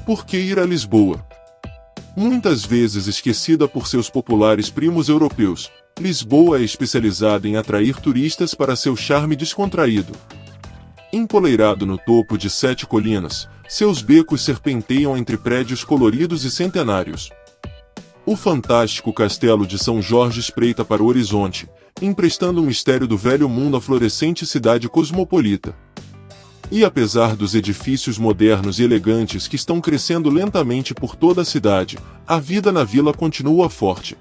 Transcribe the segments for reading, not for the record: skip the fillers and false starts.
Por que ir a Lisboa? Muitas vezes esquecida por seus populares primos europeus, Lisboa é especializada em atrair turistas para seu charme descontraído. Empoleirado no topo de 7 colinas, seus becos serpenteiam entre prédios coloridos e centenários. O fantástico castelo de São Jorge espreita para o horizonte, emprestando o mistério do velho mundo à florescente cidade cosmopolita. E apesar dos edifícios modernos e elegantes que estão crescendo lentamente por toda a cidade, a vida na vila continua forte.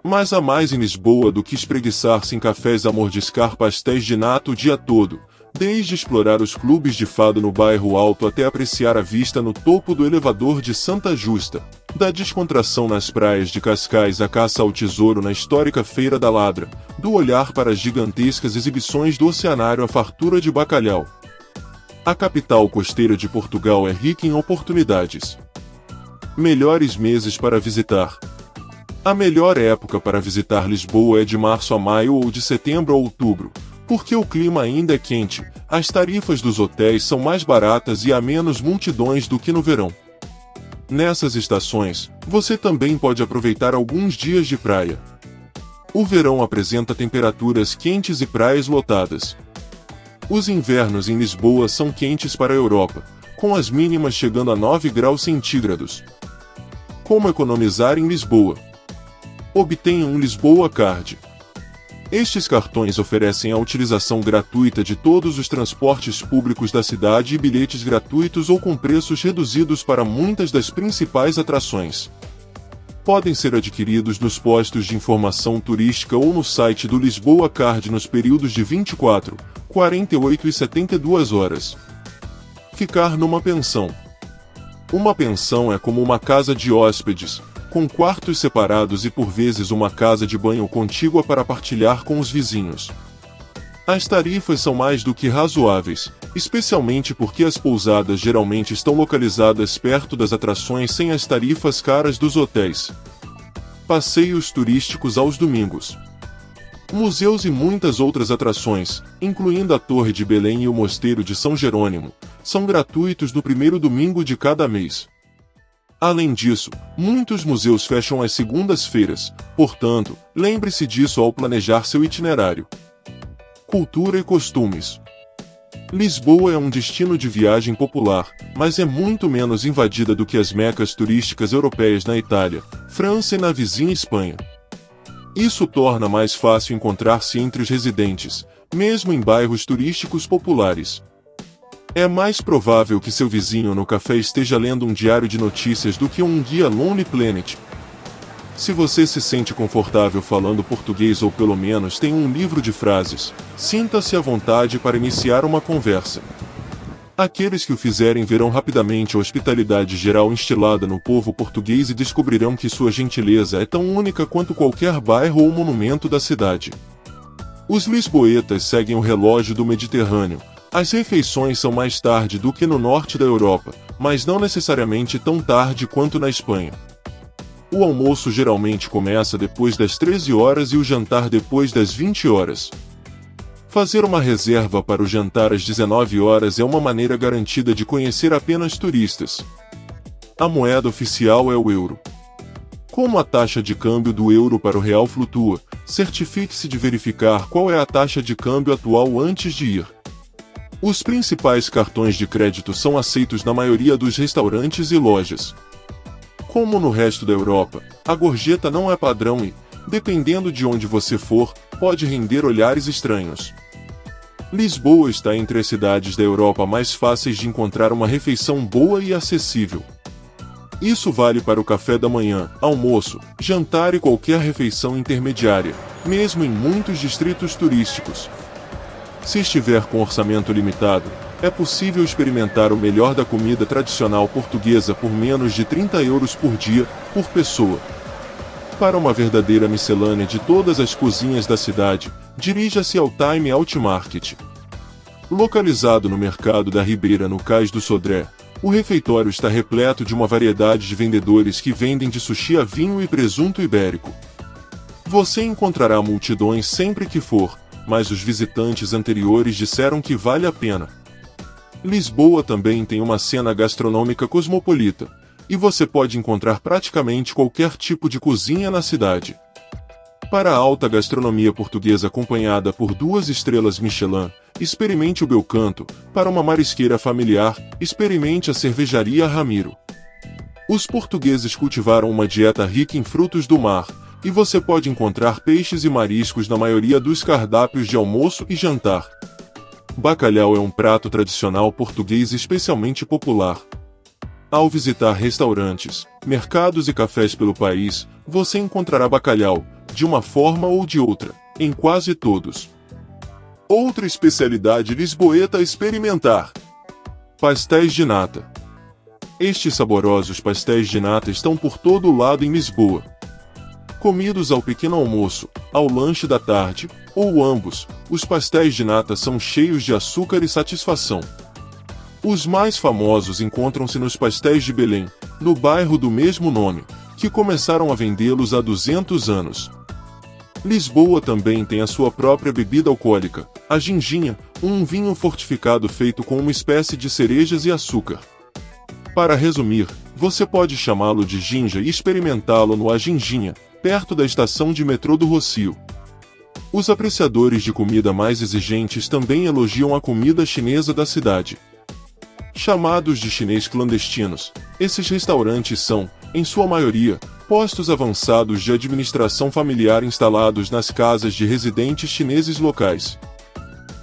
Mas há mais em Lisboa do que espreguiçar-se em cafés a mordiscar pastéis de nata o dia todo, desde explorar os clubes de fado no bairro Alto até apreciar a vista no topo do elevador de Santa Justa, da descontração nas praias de Cascais à caça ao tesouro na histórica Feira da Ladra, do olhar para as gigantescas exibições do oceanário à fartura de bacalhau. A capital costeira de Portugal é rica em oportunidades. Melhores meses para visitar. A melhor época para visitar Lisboa é de março a maio ou de setembro a outubro, porque o clima ainda é quente, as tarifas dos hotéis são mais baratas e há menos multidões do que no verão. Nessas estações, você também pode aproveitar alguns dias de praia. O verão apresenta temperaturas quentes e praias lotadas. Os invernos em Lisboa são quentes para a Europa, com as mínimas chegando a 9 graus centígrados. Como economizar em Lisboa? Obtenha um Lisboa Card. Estes cartões oferecem a utilização gratuita de todos os transportes públicos da cidade e bilhetes gratuitos ou com preços reduzidos para muitas das principais atrações. Podem ser adquiridos nos postos de informação turística ou no site do Lisboa Card nos períodos de 24, 48 e 72 horas. Ficar numa pensão. Uma pensão é como uma casa de hóspedes, com quartos separados e por vezes uma casa de banho contígua para partilhar com os vizinhos. As tarifas são mais do que razoáveis, especialmente porque as pousadas geralmente estão localizadas perto das atrações sem as tarifas caras dos hotéis. Passeios turísticos aos domingos. Museus e muitas outras atrações, incluindo a Torre de Belém e o Mosteiro de São Jerônimo, são gratuitos no primeiro domingo de cada mês. Além disso, muitos museus fecham às segundas-feiras, portanto, lembre-se disso ao planejar seu itinerário. Cultura e costumes. Lisboa é um destino de viagem popular, mas é muito menos invadida do que as mecas turísticas europeias na Itália, França e na vizinha Espanha. Isso torna mais fácil encontrar-se entre os residentes, mesmo em bairros turísticos populares. É mais provável que seu vizinho no café esteja lendo um diário de notícias do que um guia Lonely Planet. Se você se sente confortável falando português ou pelo menos tem um livro de frases, sinta-se à vontade para iniciar uma conversa. Aqueles que o fizerem verão rapidamente a hospitalidade geral instilada no povo português e descobrirão que sua gentileza é tão única quanto qualquer bairro ou monumento da cidade. Os lisboetas seguem o relógio do Mediterrâneo. As refeições são mais tarde do que no norte da Europa, mas não necessariamente tão tarde quanto na Espanha. O almoço geralmente começa depois das 13 horas e o jantar depois das 20 horas. Fazer uma reserva para o jantar às 19 horas é uma maneira garantida de conhecer apenas turistas. A moeda oficial é o euro. Como a taxa de câmbio do euro para o real flutua, certifique-se de verificar qual é a taxa de câmbio atual antes de ir. Os principais cartões de crédito são aceitos na maioria dos restaurantes e lojas. Como no resto da Europa, a gorjeta não é padrão e, dependendo de onde você for, pode render olhares estranhos. Lisboa está entre as cidades da Europa mais fáceis de encontrar uma refeição boa e acessível. Isso vale para o café da manhã, almoço, jantar e qualquer refeição intermediária, mesmo em muitos distritos turísticos. Se estiver com orçamento limitado, é possível experimentar o melhor da comida tradicional portuguesa por menos de 30 euros por dia, por pessoa. Para uma verdadeira miscelânea de todas as cozinhas da cidade, dirija-se ao Time Out Market. Localizado no Mercado da Ribeira no Cais do Sodré, o refeitório está repleto de uma variedade de vendedores que vendem de sushi a vinho e presunto ibérico. Você encontrará multidões sempre que for, mas os visitantes anteriores disseram que vale a pena. Lisboa também tem uma cena gastronômica cosmopolita, e você pode encontrar praticamente qualquer tipo de cozinha na cidade. Para a alta gastronomia portuguesa acompanhada por 2 estrelas Michelin, experimente o Belcanto. Para uma marisqueira familiar, experimente a cervejaria Ramiro. Os portugueses cultivaram uma dieta rica em frutos do mar, e você pode encontrar peixes e mariscos na maioria dos cardápios de almoço e jantar. Bacalhau é um prato tradicional português especialmente popular. Ao visitar restaurantes, mercados e cafés pelo país, você encontrará bacalhau, de uma forma ou de outra, em quase todos. Outra especialidade lisboeta a experimentar: pastéis de nata. Estes saborosos pastéis de nata estão por todo lado em Lisboa. Comidos ao pequeno almoço, ao lanche da tarde, ou ambos, os pastéis de nata são cheios de açúcar e satisfação. Os mais famosos encontram-se nos pastéis de Belém, no bairro do mesmo nome, que começaram a vendê-los há 200 anos. Lisboa também tem a sua própria bebida alcoólica, a ginginha, um vinho fortificado feito com uma espécie de cerejas e açúcar. Para resumir, você pode chamá-lo de ginja e experimentá-lo no A Ginginha, perto da estação de metrô do Rossio. Os apreciadores de comida mais exigentes também elogiam a comida chinesa da cidade. Chamados de chinês clandestinos, esses restaurantes são, em sua maioria, postos avançados de administração familiar instalados nas casas de residentes chineses locais.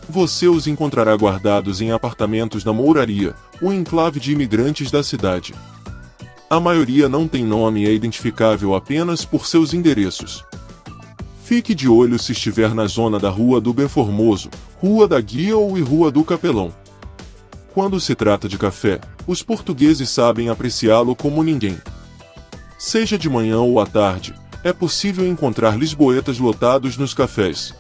Você os encontrará guardados em apartamentos na Mouraria, o enclave de imigrantes da cidade. A maioria não tem nome e é identificável apenas por seus endereços. Fique de olho se estiver na zona da Rua do Formoso, Rua da Guia ou Rua do Capelão. Quando se trata de café, os portugueses sabem apreciá-lo como ninguém. Seja de manhã ou à tarde, é possível encontrar lisboetas lotados nos cafés.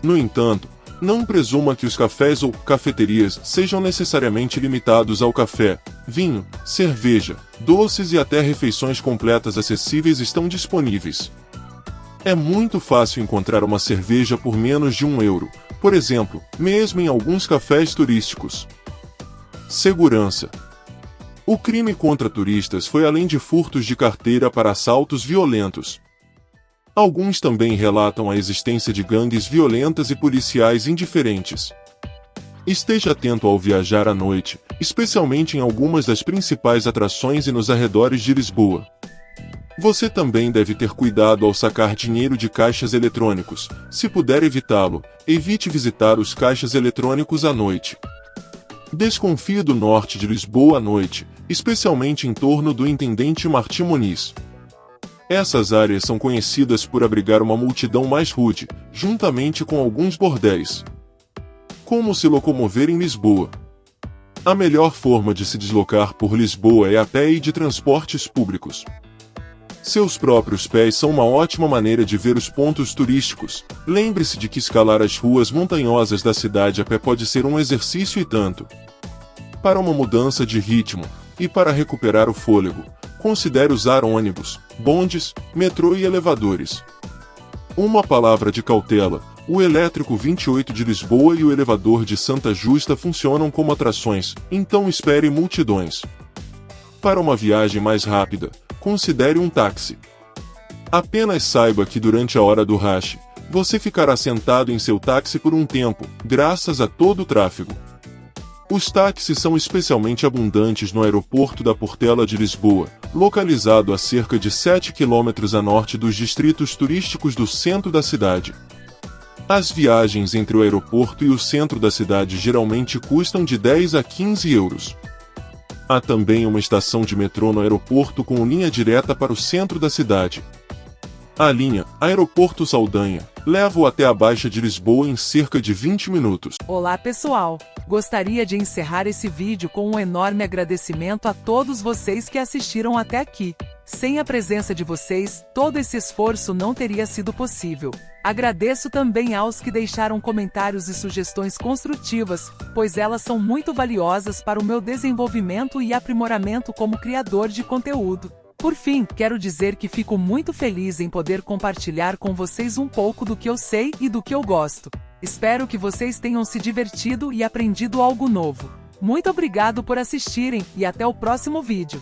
No entanto, não presuma que os cafés ou cafeterias sejam necessariamente limitados ao café, vinho, cerveja, doces e até refeições completas acessíveis estão disponíveis. É muito fácil encontrar uma cerveja por menos de €1, por exemplo, mesmo em alguns cafés turísticos. Segurança. O crime contra turistas foi além de furtos de carteira para assaltos violentos. Alguns também relatam a existência de gangues violentas e policiais indiferentes. Esteja atento ao viajar à noite, especialmente em algumas das principais atrações e nos arredores de Lisboa. Você também deve ter cuidado ao sacar dinheiro de caixas eletrônicos. Se puder evitá-lo, evite visitar os caixas eletrônicos à noite. Desconfie do norte de Lisboa à noite, especialmente em torno do Intendente Martim Moniz. Essas áreas são conhecidas por abrigar uma multidão mais rude, juntamente com alguns bordéis. Como se locomover em Lisboa? A melhor forma de se deslocar por Lisboa é a pé e de transportes públicos. Seus próprios pés são uma ótima maneira de ver os pontos turísticos. Lembre-se de que escalar as ruas montanhosas da cidade a pé pode ser um exercício e tanto. Para uma mudança de ritmo, e para recuperar o fôlego, considere usar ônibus, bondes, metrô e elevadores. Uma palavra de cautela: o elétrico 28 de Lisboa e o elevador de Santa Justa funcionam como atrações, então espere multidões. Para uma viagem mais rápida, considere um táxi. Apenas saiba que durante a hora do rush, você ficará sentado em seu táxi por um tempo, graças a todo o tráfego. Os táxis são especialmente abundantes no aeroporto da Portela de Lisboa, localizado a cerca de 7 km a norte dos distritos turísticos do centro da cidade. As viagens entre o aeroporto e o centro da cidade geralmente custam de 10 a 15 euros. Há também uma estação de metrô no aeroporto com linha direta para o centro da cidade. A linha Aeroporto Saldanha leva-o até a Baixa de Lisboa em cerca de 20 minutos. Olá pessoal, gostaria de encerrar esse vídeo com um enorme agradecimento a todos vocês que assistiram até aqui. Sem a presença de vocês, todo esse esforço não teria sido possível. Agradeço também aos que deixaram comentários e sugestões construtivas, pois elas são muito valiosas para o meu desenvolvimento e aprimoramento como criador de conteúdo. Por fim, quero dizer que fico muito feliz em poder compartilhar com vocês um pouco do que eu sei e do que eu gosto. Espero que vocês tenham se divertido e aprendido algo novo. Muito obrigado por assistirem e até o próximo vídeo.